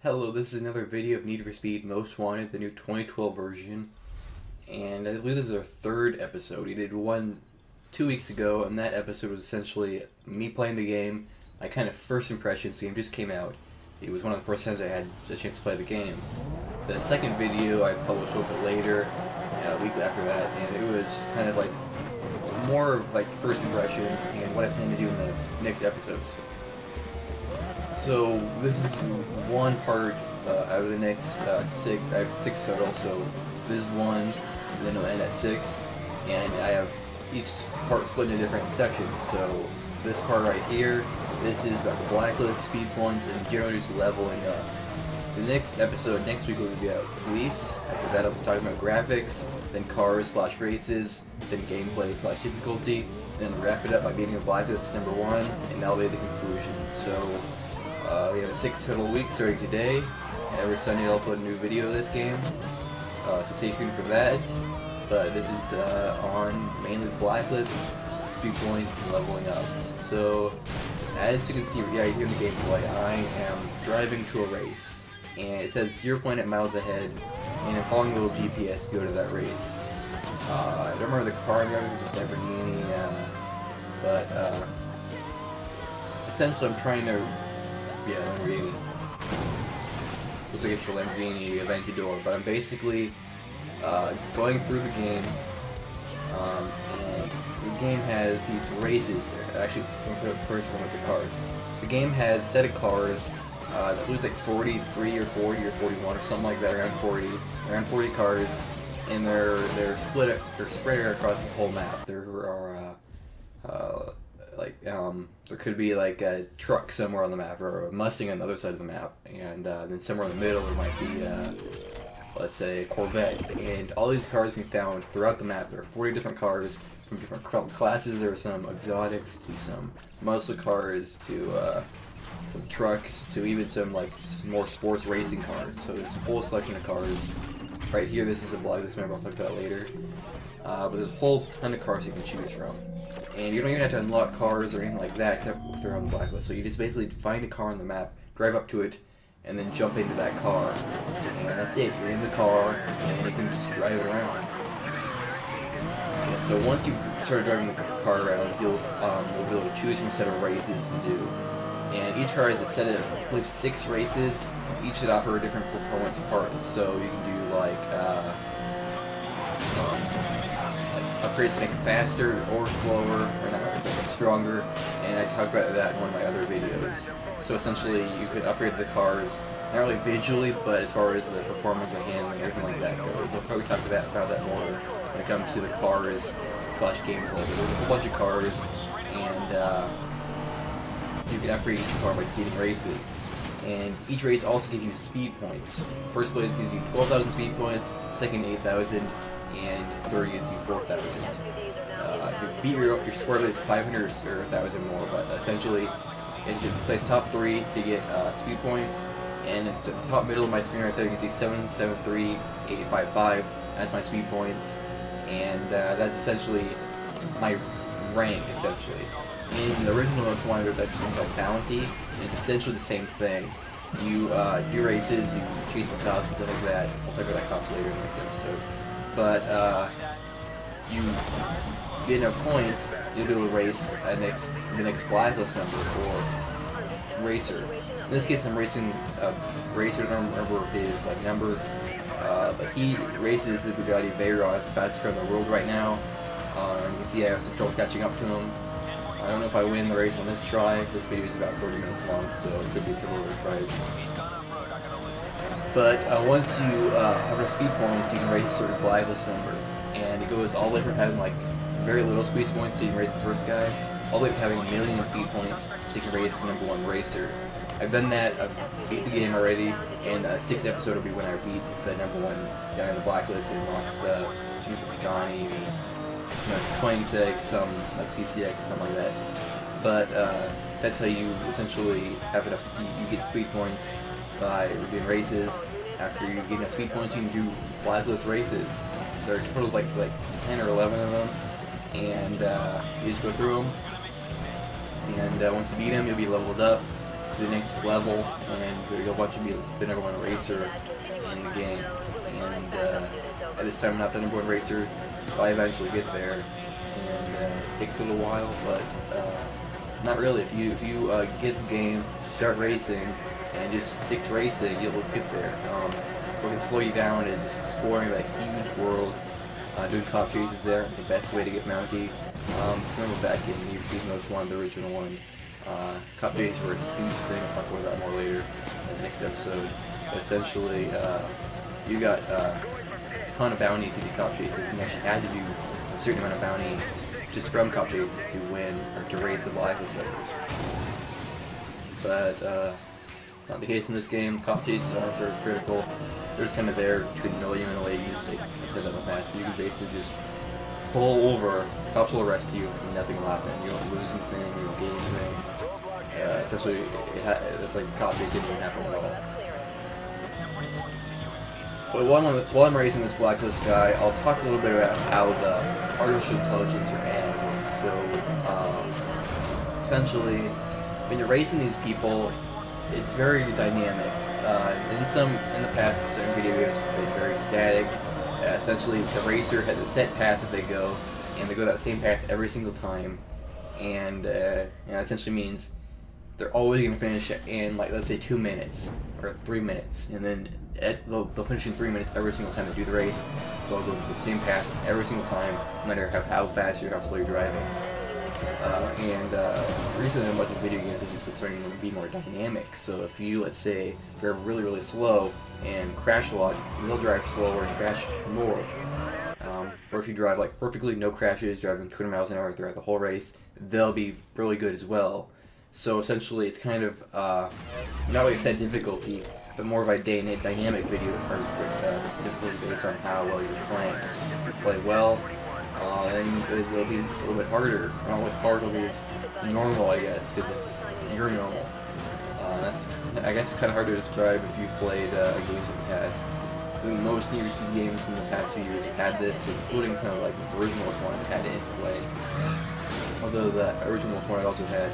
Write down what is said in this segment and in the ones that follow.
Hello, this is another video of Need for Speed Most Wanted, the new 2012 version, and I believe this is our third episode. We did one 2 weeks ago, and that episode was essentially me playing the game, my kind of first impressions. The game just came out. It was one of the first times I had a chance to play the game. The second video I published a little bit later, a week after that, and it was kind of like more of like first impressions and what I plan to do in the next episodes. So this is one part out of the next six. I have 6 total, so this is one, and then it'll end at 6, and I have each part split into different sections. So this part right here, this is about the Blacklist, speed points, and generally just leveling up. The next episode next week will be about police. After that I'll be talking about graphics, then cars / races, then gameplay / difficulty, then wrap it up by beating the Blacklist #1, and that'll be the conclusion. So we have 6 total weeks starting today. Every Sunday I'll upload a new video of this game, so stay tuned for that. But this is on mainly the Blacklist, speed points, and leveling up. So as you can see right here in the gameplay, I am driving to a race, and it says 0.8 miles ahead, and I'm following a little GPS to go to that race. I don't remember the car I'm driving, it's a Lamborghini, but essentially I'm trying to, Lamborghini. Looks like it's the Lamborghini Aventador, but I'm basically going through the game, and the game has these races. Actually, I'm going to put first one with the cars. The game has a set of cars that looks like 43 or 40 or 41 or something like that, around 40 cars, and they're spread across the whole map. There are there could be like a truck somewhere on the map, or a Mustang on the other side of the map, and then somewhere in the middle there might be let's say a Corvette, and all these cars can be found throughout the map. There are 40 different cars from different classes. There are some exotics to some muscle cars to some trucks to even some like more sports racing cars. So there's a full selection of cars. Right here, this is a Blacklist member I'll talk about later. But there's a whole ton of cars you can choose from. And you don't even have to unlock cars or anything like that except if they're on the Blacklist. So you just basically find a car on the map, drive up to it, and then jump into that car. And that's it. You're in the car, and you can just drive it around. And so once you start driving the car around, you'll be able to choose from a set of races to do. And each car has a set of, I believe, 6 races. Each should offer different performance parts. So you can do like upgrades to make it faster or slower, or not, to make it stronger, and I talked about that in one of my other videos. So essentially you could upgrade the cars, not really visually, but as far as the performance of handling and everything like that goes. We'll probably talk about that more when it comes to the cars / gameplay. But there's a whole bunch of cars, and you can upgrade each car by defeating races. And each race also gives you speed points. First place gives you 12,000 speed points, second 8,000, and third gives you 4,000. If you beat your score, it's 500 or 1,000 more, but essentially you can place top 3 to get speed points, and it's the top middle of my screen right there. You can see 773,855. That's my speed points, and that's essentially my rank, essentially. In the original Most Wanted, there's actually something called Bounty, and it's essentially the same thing. You do races, you chase the cops and stuff like that. I'll talk about that cops later in the next episode. But you get enough points, you'll be able to race the next Blacklist member or racer. In this case, I'm racing a racer. I don't remember his number, but he races the Bugatti Veyron. It's the fastest car in the world right now. You can see I have some trouble catching up to him. I don't know if I win the race on this try. This video is about 30 minutes long, so it could be a couple of tries. But once you have enough speed points, you can race a certain Blacklist member, and it goes all the way from having like very little speed points, so you can race the first guy, all the way to having 1 million speed points, so you can race the #1 racer. I've done that. I've beat the game already, and the 6th episode will be when I beat the #1 guy on the Blacklist and unlock the Pagani, .26, some like CCX or something like that. But that's how you essentially have enough speed. You get speed points by doing races. After you get enough speed points, you can do Blacklist races. There are a total of like 10 or 11 of them, and you just go through them. And once you beat them, you'll be leveled up. to the next level, and you'll want to be the number one racer in the game. And at this time, I'm not the number one racer, so I eventually get there, and it takes a little while, but not really. If you get the game, start racing, and just stick to racing, you'll get there. What can slow you down is just exploring that huge world, doing cop chases there, the best way to get Mountie. Remember back in Need for Speed Most Wanted, the original one, cop chases were a huge thing. I'll talk about that more later in the next episode. But essentially, you got a ton of bounty to do cop chases, and you actually had to do a certain amount of bounty just from cop chases to win, or to race the Blacklist members. But, not the case in this game. Cop chases aren't very critical. They're just kind of there between Million and ladies, like I said that in the past. You can basically just pull over, cops will arrest you, and nothing will happen. You don't lose anything, you don't gain anything. Essentially, it's like cop chase didn't happen at all. But while I'm racing this Blacklist guy, I'll talk a little bit about how the artificial intelligence or AI works. So, essentially, when you're racing these people, it's very dynamic. In the past, certain video games have been very static. Essentially, the racer has a set path that they go, and they go that same path every single time. And that essentially means they're always going to finish in, like, let's say 2 minutes or 3 minutes, and then they'll finish in 3 minutes every single time they do the race. They'll go the same path every single time, no matter how fast or how slow you're driving. Recently I'm watching video games are starting to be more dynamic. So if you, let's say, drive really, really slow and crash a lot, they'll drive slower and crash more. Or if you drive like perfectly, no crashes, driving 200 miles an hour throughout the whole race, they'll be really good as well. So essentially it's kind of, not like I said difficulty, but more of a dynamic video, or difficulty based on how well you're playing. If you play well, then it'll be a little bit harder. Not like hard, it'll be as normal, I guess, because you're normal. I guess it's kind of hard to describe if you've played games in the past. I think most Need for Speed games in the past few years have had this, including some of like the original one that had it in play. Although the original one also had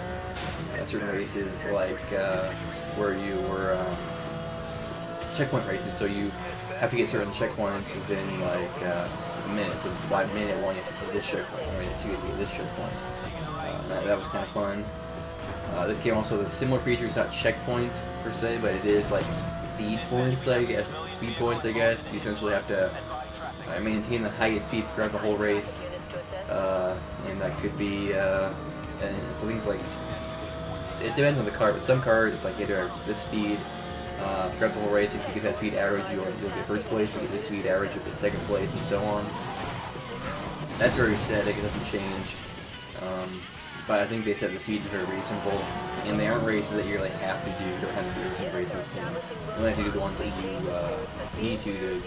certain races like where you were checkpoint races, so you have to get certain checkpoints within like a minute. So by minute one you have to get this checkpoint, or minute two you have to get this checkpoint. That was kind of fun. This game also has similar features, not checkpoints per se, but it is like speed points, I guess. Speed points, I guess. You essentially have to maintain the highest speed throughout the whole race, and that could be and so things like, it depends on the car, but some cars it's like either this speed throughout the whole race. If you get that speed average, you'll get first place. If you get this speed average, you'll get second place, and so on. That's very static, it doesn't change. But I think they said the speeds are very reasonable, and they aren't races that you really have to do. You don't have to do every race in this game. You only have to do the ones that you need to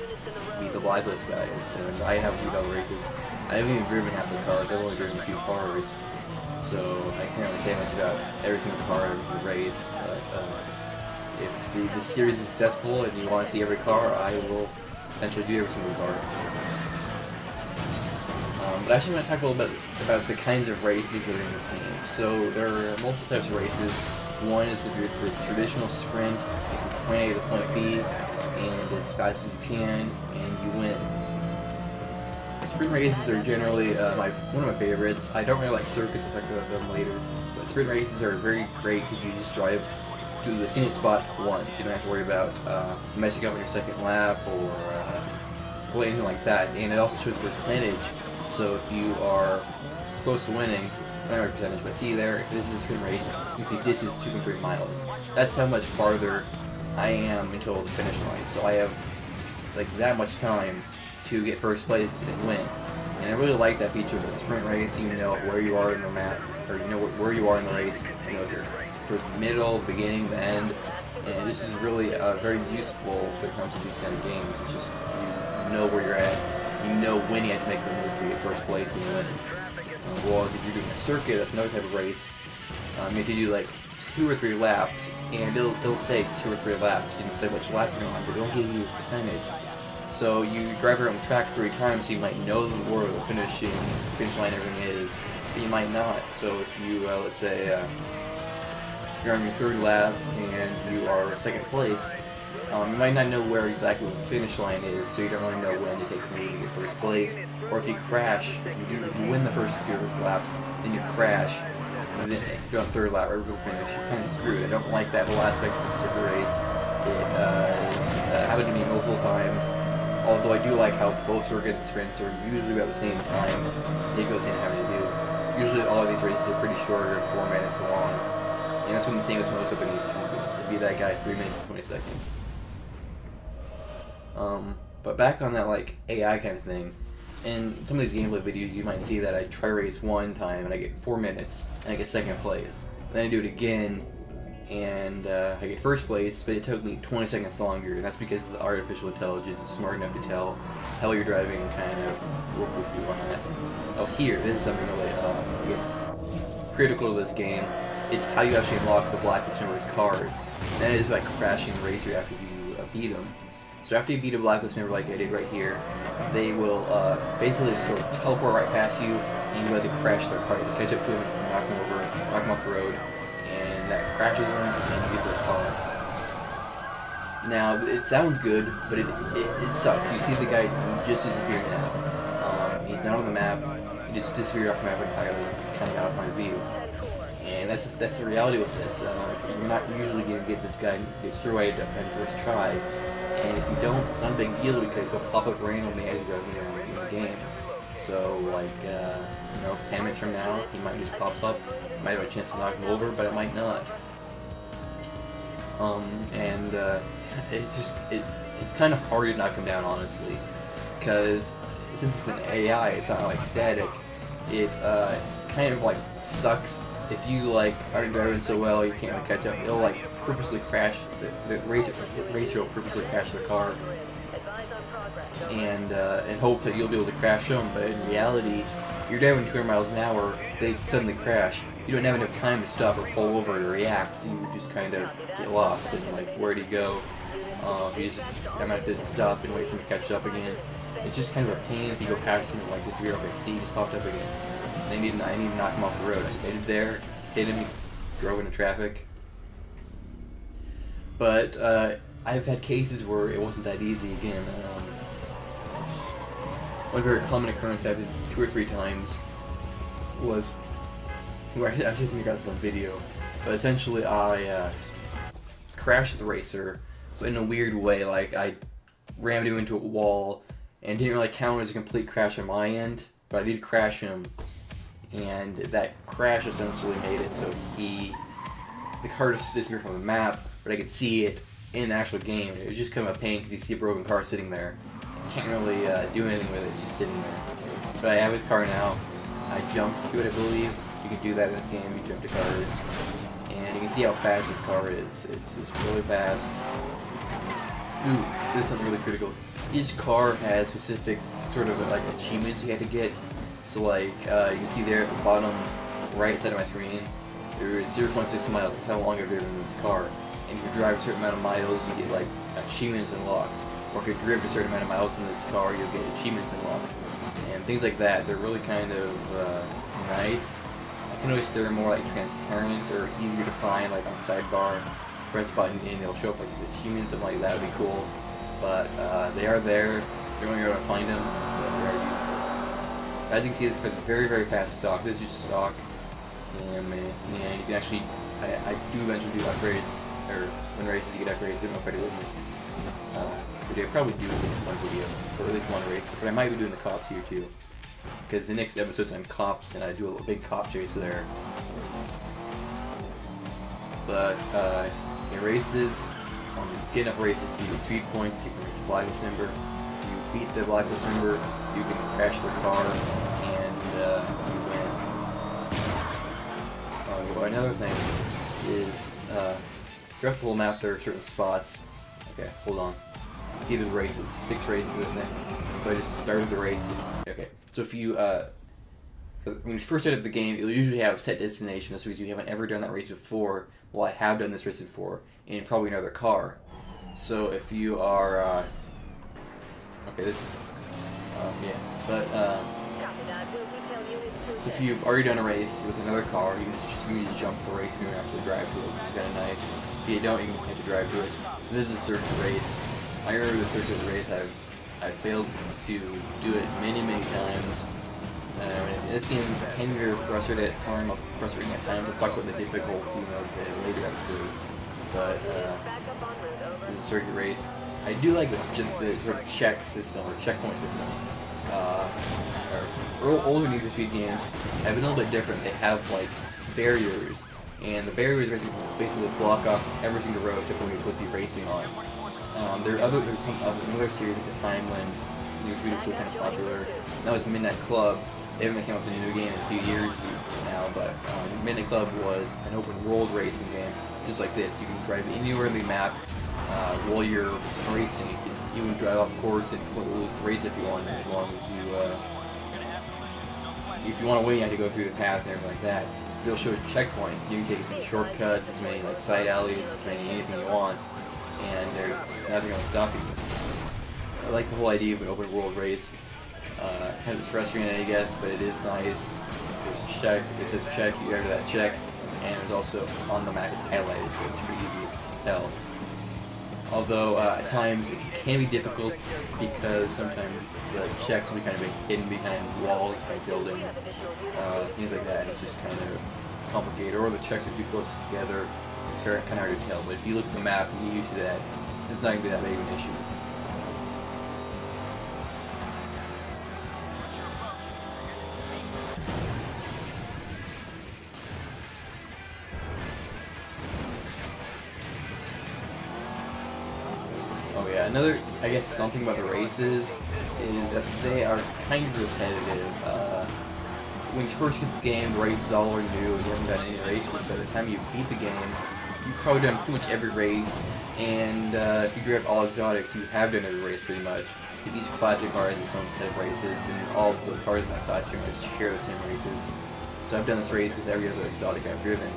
beat the Blacklist guys. And I haven't beat all the races. I haven't even driven half the cars. I've only driven a few cars, so I can't really say much about every single car, every single race. But if the series is successful and you want to see every car, I will eventually do every single car. But actually, I'm going to talk a little bit about the kinds of races that are in this game. So there are multiple types of races. One is the traditional sprint, from point A to point B, and as fast as you can, and you win. Sprint races are generally one of my favorites. I don't really like circuits, I'll talk about them later. But sprint races are very great because you just drive to the single spot once. You don't have to worry about messing up on your second lap or anything like that. And it also shows percentage. So if you are close to winning, not my percentage, but see there, this is a sprint race, you can see this is 2.3 miles. That's how much farther I am until the finish line. So I have like that much time to get first place and win. And I really like that feature of a sprint race. You know where you are in the map, or you know where you are in the race. You know if you're towards the middle, beginning, the end. And this is really very useful when it comes to these kind of games. It's just you know where you're at. You know when you have to make the move to get first place and win. Whereas if you're doing a circuit, that's another type of race. You have to do like 2 or 3 laps, and it'll say 2 or 3 laps. You can say which lap you're on, but it'll give you a percentage. So you drive around the track 3 times, so you might know where the finish line everything is, but you might not. So if you let's say you're on your third lap and you are second place, you might not know where exactly the finish line is, so you don't really know when to take the lead to get first place. Or if you crash, if you win the first 2 laps, then you crash, and then you're on third lap right before finish, you're kind of screwed. I don't like that whole aspect of the super race. It's happened to me multiple times. Although I do like how both circuit sprints are usually about the same time. They go the same having to do. Usually all of these races are pretty short, 4 minutes long. And that's been the same with most of them. To be that guy, 3 minutes and 20 seconds. But back on that like AI kind of thing, in some of these gameplay videos you might see that I try race one time and I get 4 minutes and I get second place. And then I do it again and I get first place, but it took me 20 seconds longer, and that's because the artificial intelligence is smart enough to tell how you're driving and kind of work with you on that. Oh, here, this is something really, I guess, critical to this game. It's how you actually unlock the Blacklist members' cars. And that is by crashing the racer after you beat them. So after you beat a Blacklist member like I did right here, they will basically just sort of teleport right past you, and you have to crash their car. You catch up to them and knock them over, knock them off the road, and that crashes them and you get their car. Now, it sounds good, but it sucks. You see the guy just disappeared now. He's not on the map. He just disappeared off the map entirely. Kind of got off my view. And that's the reality with this. You're not usually going to get this guy destroyed on the first try. And if you don't, it's not a big deal because he'll pop up randomly as you're in the game. So, like, 10 minutes from now, he might just pop up. You might have a chance to knock him over, but it might not. It's kind of hard to knock him down, honestly, because since it's an AI, it's not like static. It kind of like sucks. If you like aren't driving so well, you can't really catch up. It'll like purposely crash. The racer will purposely crash the car, and hope that you'll be able to crash them. But in reality, you're driving 200 miles an hour. They suddenly crash. You don't have enough time to stop or pull over to react. You just kind of get lost and like, where do you go? I might have to stop and wait for him to catch up again. It's just kind of a pain if you go past him and like disappear. Okay, see, he just popped up again. I need to knock him off the road. I headed there, hit him, drove into traffic. But I've had cases where it wasn't that easy again. One very common occurrence that I did 2 or 3 times was where I actually think I got this on video. But essentially, I crashed the racer, but in a weird way. Like I rammed him into a wall, and didn't really count as a complete crash on my end. But I did crash him, and that crash essentially made it so the car just disappeared from the map, but I could see it in the actual game. It was just kind of a pain because you see a broken car sitting there. You can't really do anything with it, just sitting there. But I have his car now. I jumped to it, I believe. You can do that in this game, you jump to cars. And you can see how fast this car is. It's just really fast. Ooh, this is something really critical. Each car has specific sort of like achievements you have to get. So like, you can see there at the bottom right side of my screen, there is 0.6 miles. That's how long I've driven in this car. And if you drive a certain amount of miles, you get like achievements unlocked. Or if you drive a certain amount of miles in this car, you'll get achievements unlocked. And things like that. They're really kind of nice. I can wish they were more like transparent or easier to find, like on the sidebar. Press a button and it'll show up like the achievements, something like that would be cool. But they are there. You're only going to find them. But they are useful. As you can see, this is very, very fast stock. This is just stock. And you can actually, I do eventually do upgrades, or when races you get upgrades. I don't know if I do in this video. I probably do at least one video, or at least one race. But I might be doing the cops here too. Because the next episode's on cops, and I do a little big cop chase there. But in races, you get enough races, you get speed points, you can race a Blacklist member. If you beat the Blacklist member, you can crash their car, and you win. Another thing is, throughout the whole map there are certain spots. Okay, hold on. See there's races, 6 races, isn't it? So I just started the race. Okay, so if you, when you first start up the game, it'll usually have a set destination. That's because you haven't ever done that race before. Well, I have done this race before, in probably another car. So if you are, okay, this is, yeah, but, If you've already done a race with another car, you can just jump the race and you don't have to drive to it, which is kind of nice. If you don't, you can have to drive to it. This is a circuit race. I remember the circuit race, I failed to do it many times. It seems kind of very frustrating at times. I'll talk about the typical, the later episodes. But this is a circuit race. I do like this, just the sort of check system or checkpoint system. Older Need for Speed games have been a little bit different. They have like barriers, and the barriers basically block off every single road except when you put the racing on. There's another series at the time when Need for Speed was still kind of popular. That was Midnight Club. They haven't come out with a new game in a few years now, but Midnight Club was an open world racing game, just like this. You can drive anywhere in the map while you're racing. You can drive off course and lose the race if you want, as long as you, if you want to win, you have to go through the path and everything like that. They'll show checkpoints. You can take as many shortcuts, as many like side alleys, as many anything you want, and there's nothing going to stop you. I like the whole idea of an open world race. Kind of frustrating, I guess, but it is nice. There's a check. It says check. You go to that check, and there's also on the map it's highlighted, so it's pretty easy to tell. Although at times it can be difficult because sometimes the checks will be kind of hidden behind walls, by buildings, things like that. And it's just kind of complicated, or the checks are too close together. It's kind of hard to tell. But if you look at the map and you get used to that, it's not going to be that big of an issue. Oh yeah, another, I guess, something about the races is that they are kind of repetitive. When you first get the game, the races all are new and you haven't done any races. By the time you beat the game, you've probably done pretty much every race, and if you drive all exotics, you have done every race pretty much. Because each classic car has its own set of races, and all of the cars in that class just share the same races. So I've done this race with every other exotic I've driven.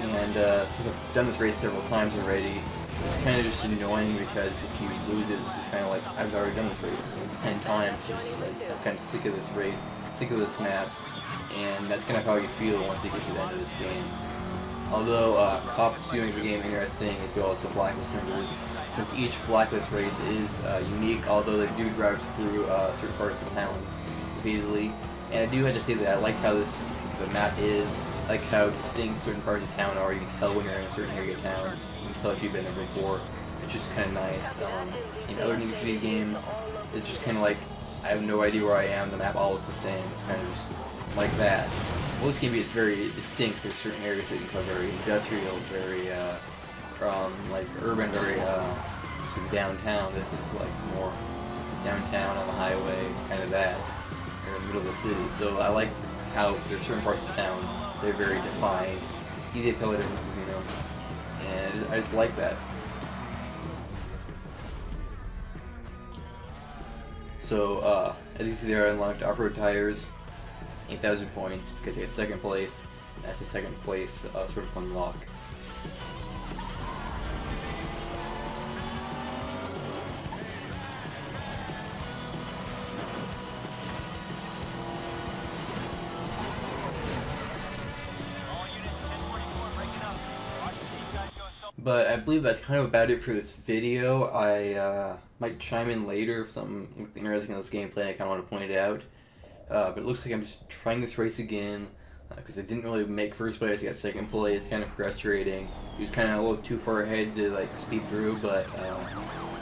And since I've done this race several times already, it's kind of just annoying because if you lose it, it's just kind of like, I've already done this race 10 times, just like, I'm kind of sick of this race, sick of this map, and that's kind of how you feel once you get to the end of this game. Although cops do make the game interesting, as well as the Blacklist members, since each Blacklist race is unique, although they do drive through certain parts of town repeatedly. And I do have to say that I like how the map is, like how distinct certain parts of town are. You can tell when you're in a certain area of town. You can tell if you've been there before. It's just kind of nice. In other Need for Speed games, it's just kind of like, I have no idea where I am. The map all looks the same. It's kind of just like that. Well, this game is very distinct. There's certain areas that you can cover, very industrial, very like urban, very sort of downtown. This is like more downtown on the highway, kind of that, or in the middle of the city. So I like how there's certain parts of town, they're very defined, easy to tell the difference between them, and I just like that. So, as you can see there, I unlocked off-road tires, 8,000 points, because I get second place. That's the second place sort of unlock. But I believe that's kind of about it for this video. I might chime in later if something interesting in this gameplay I kind of want to point it out. But it looks like I'm just trying this race again, because I didn't really make first place, I got second place, kind of frustrating. He was kind of a little too far ahead to like speed through, but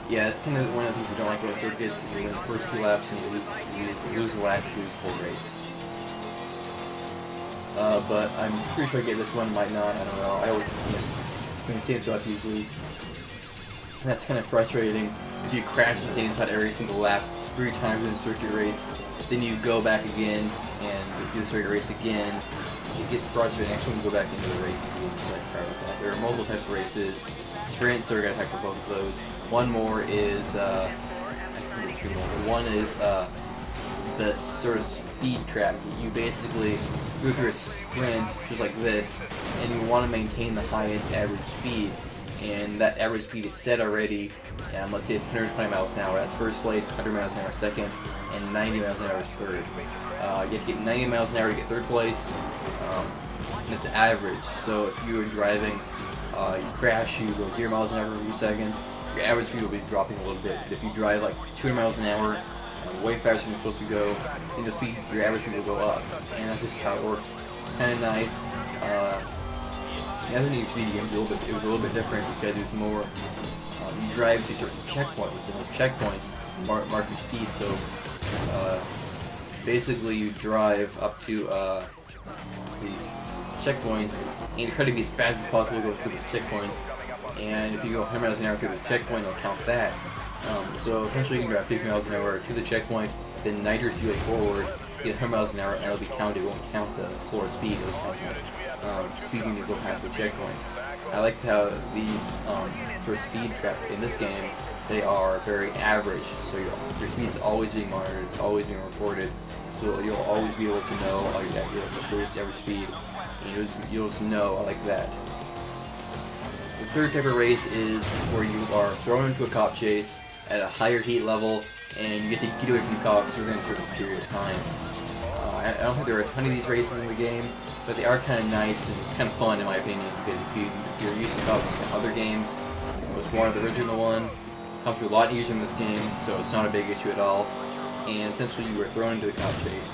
yeah, it's kind of one of the things I don't like about circuits. You're in the first 2 laps and you lose the lap, you lose the whole race. But I'm pretty sure I get this one, might not, I don't know. I always, spin same spots usually. And that's kind of frustrating. If you crash the same spot every single lap 3 times in a circuit race, then you go back again and do the circuit race again, it gets frustrating. Actually, when you go back into the race, there are multiple types of races. Sprints are going to tackle both of those. One more is the sort of speed trap. You basically go through a sprint just like this, and you want to maintain the highest average speed, and that average speed is set already. Let's say it's 120 miles an hour. That's first place, 100 miles an hour second, and 90 miles an hour is third. You have to get 90 miles an hour to get third place. And it's average, so if you were driving, you crash, you go 0 miles an hour for a few seconds, your average speed will be dropping a little bit. But if you drive like 200 miles an hour, way faster than you're supposed to go, then your average speed will go up. And that's just how it works. It's kind of nice. The other Need for Speed games it was a little bit different because there's more. You drive to certain checkpoints, and those checkpoints mark your speed. So basically, you drive up to these checkpoints, and you try to be as fast as possible to go through these checkpoints. And if you go 100 miles an hour through the checkpoint, they'll count that. So essentially, you can drive 50 miles an hour to the checkpoint, then 90 or so forward, get 100 miles an hour, and it'll be counted. It won't count the slower speed. It'll count the speed when you go past the checkpoint. I like how these sort of speed traps in this game, they are very average. So your speed is always being monitored. It's always being recorded. So you'll always be able to know your first average speed. And you'll just know. I like that. The third type of race is where you are thrown into a cop chase at a higher heat level, and you get to get away from the cops within a certain period of time. I don't think there are a ton of these races in the game, but they are kind of nice and kind of fun in my opinion, because if you're used to cops from other games, Most Wanted, the original one, comes through a lot easier in this game, so it's not a big issue at all. And essentially you were thrown into the cop chase,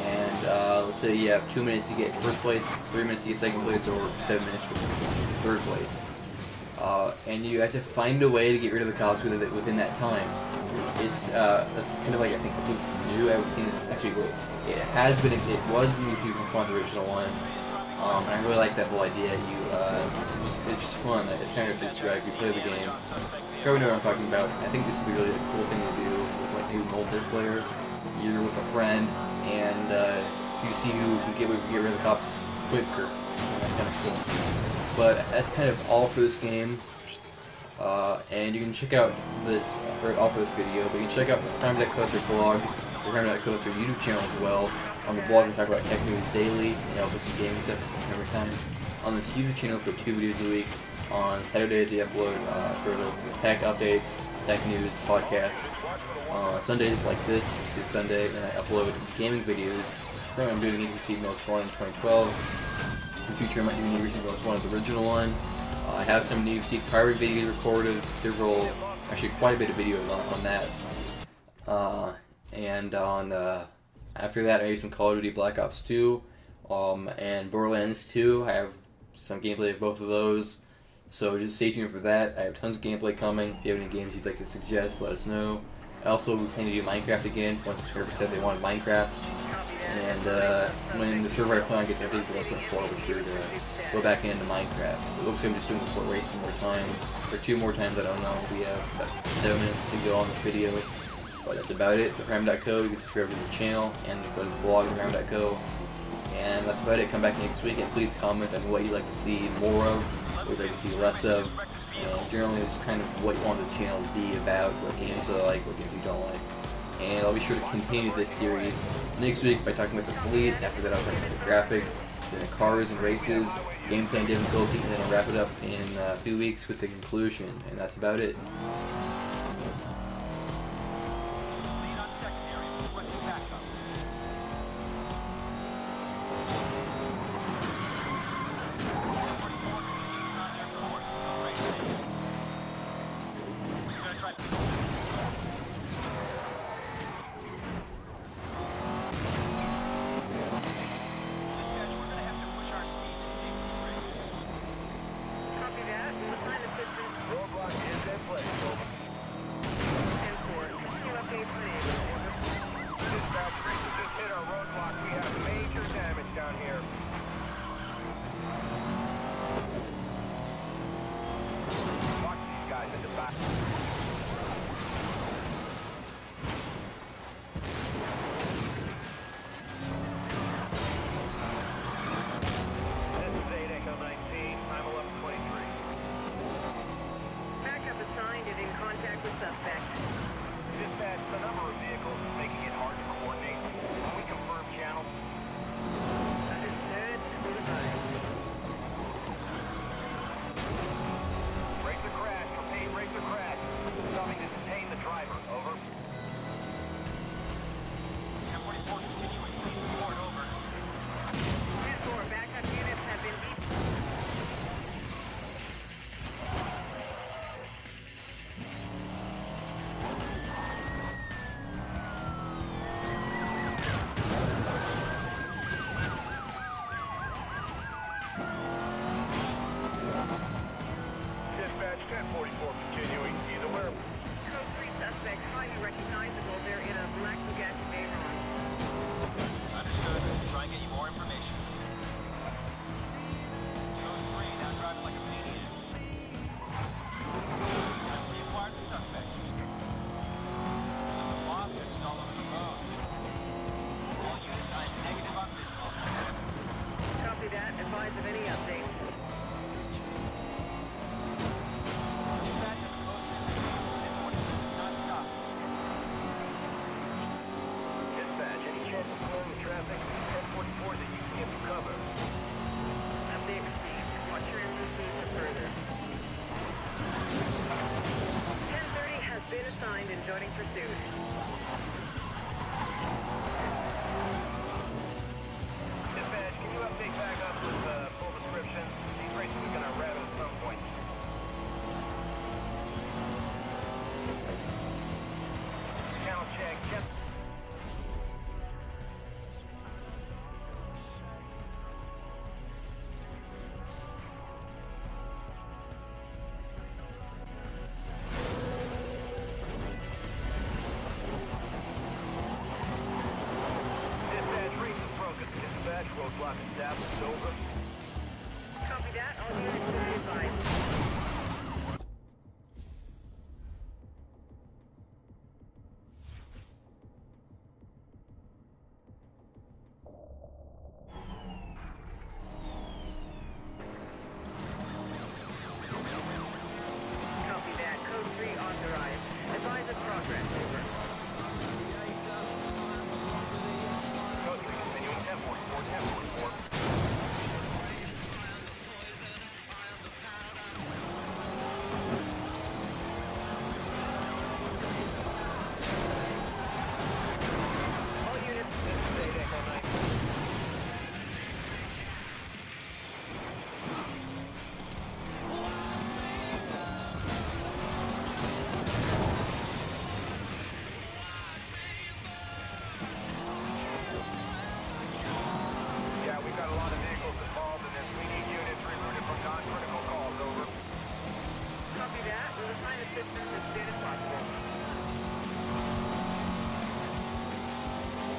and let's say you have 2 minutes to get first place, 3 minutes to get second place, or 7 minutes to get third place. And you have to find a way to get rid of the cops within that time. That's kind of like, I think, new. I haven't seen this actually. It was new if you can find the original one. And I really like that whole idea. It's just fun. It's kind of just you play the game. You probably know what I'm talking about. I think this would be really a cool thing to do with like maybe multiplayer. You're with a friend, and you see who can get rid of the cops quicker. That's kind of cool. But that's kind of all for this game. And you can check out this, or all for this video, but you can check out the Crime.Coaster blog, the Crime.Coaster YouTube channel as well. On the blog we talk about tech news daily, and also some gaming stuff every time. On this YouTube channel for 2 videos a week. On Saturdays they upload further tech updates, tech news, podcasts. Sundays like this, it's Sunday, and I upload gaming videos. Currently I'm doing Need for Speed Most Wanted in 2012. In the future I might do Need for Speed Most Wanted, the original one. I have some Need for Speed pirate videos recorded, actually quite a bit of videos on that. And on after that I have some Call of Duty Black Ops 2 and Borderlands 2. I have some gameplay of both of those, so just stay tuned for that. I have tons of gameplay coming. If you have any games you'd like to suggest, let us know. Also, we plan to do Minecraft again. One subscriber said they wanted Minecraft, and when the server I play on gets updated to 1.4, we'll be sure to go back into Minecraft. It looks like I'm just doing the full race one more time, or 2 more times, I don't know. We have about 7 minutes to go on this video, but that's about it. The Crime.co, you can subscribe to the channel, and go to the blog, Crime.co, and that's about it. Come back next week, and please comment on what you'd like to see more of, what you'd like to see less of, and generally just kind of what you want this channel to be about, what games I like, what games you don't like. And I'll be sure to continue this series next week by talking about the police. After that I'll talk about the graphics, the cars and races, gameplay and difficulty, and then I'll wrap it up in a few weeks with the conclusion. And that's about it. Roadblock is in place. Over. advised of any updates. Dispatch, any chance of slowing the traffic? 1044 that you can get some cover. At the exceed. Watch your inventory for further. 1030 has been assigned and joining pursuit. Dispatch, can you update back up with full description? These races are going to wrap at some point. Channel check. Yep. Dispatch, roadblock established, over. Copy that. All units will be advised. Copy that. Code 3 authorized. Advise of progress, over. Code 3 continuing 1044, 1044. All units. This is 8 Echo 9. Yeah, we've got a lot of vehicles involved in this. We need units rerouted from non-critical calls, over. Copy that. We'll assign assistance as soon as possible.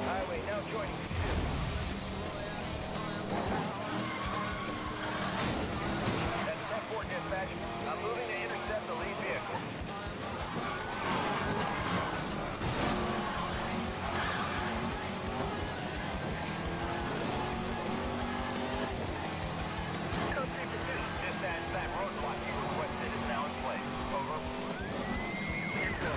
Highway now joining pursuit. That's 10-4 dispatch. I'm moving to intercept the lead vehicle. Code 3 pursuit. Dispatch, that roadblock you requested is now in place. Over. 10-4.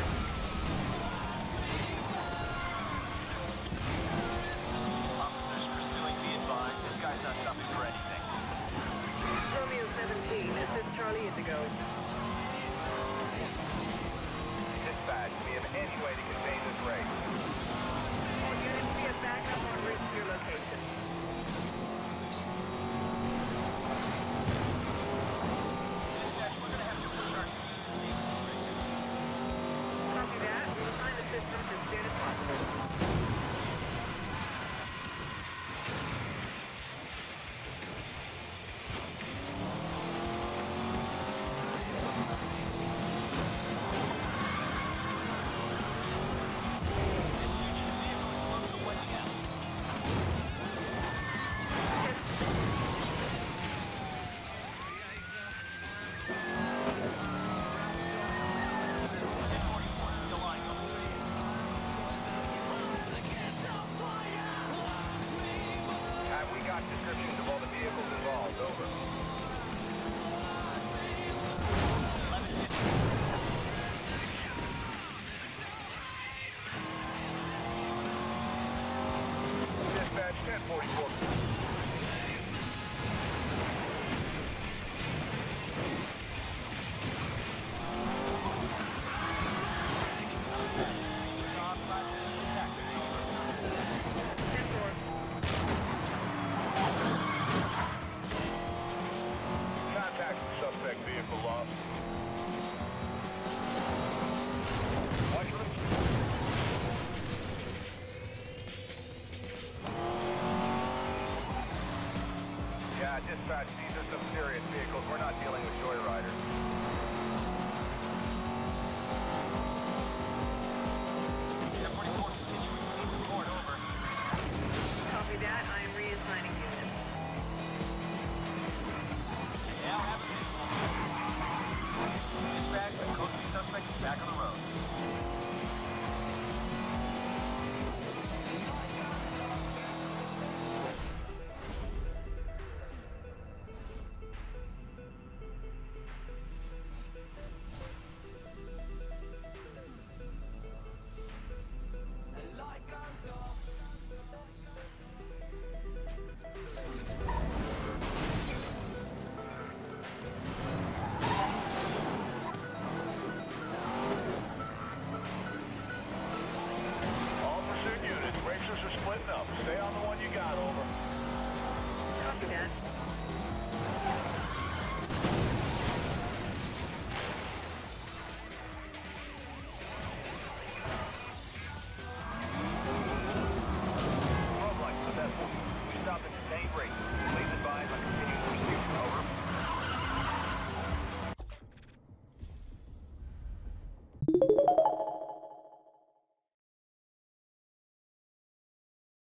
Officers pursuing, be advised. This guy's not stopping for anything. Romeo 17. Assist Charlie Indigo. Dispatch, we have any way to contain this race. All units be a backup en route to your location. Dispatch, we're going to have to push our... Copy that. We'll assign assistance as soon as possible. We got descriptions of all the vehicles involved, over. Dispatch 1044. Contact suspect vehicle lost. Watch your Yeah, dispatch, these are some serious vehicles. We're not dealing with joyriders.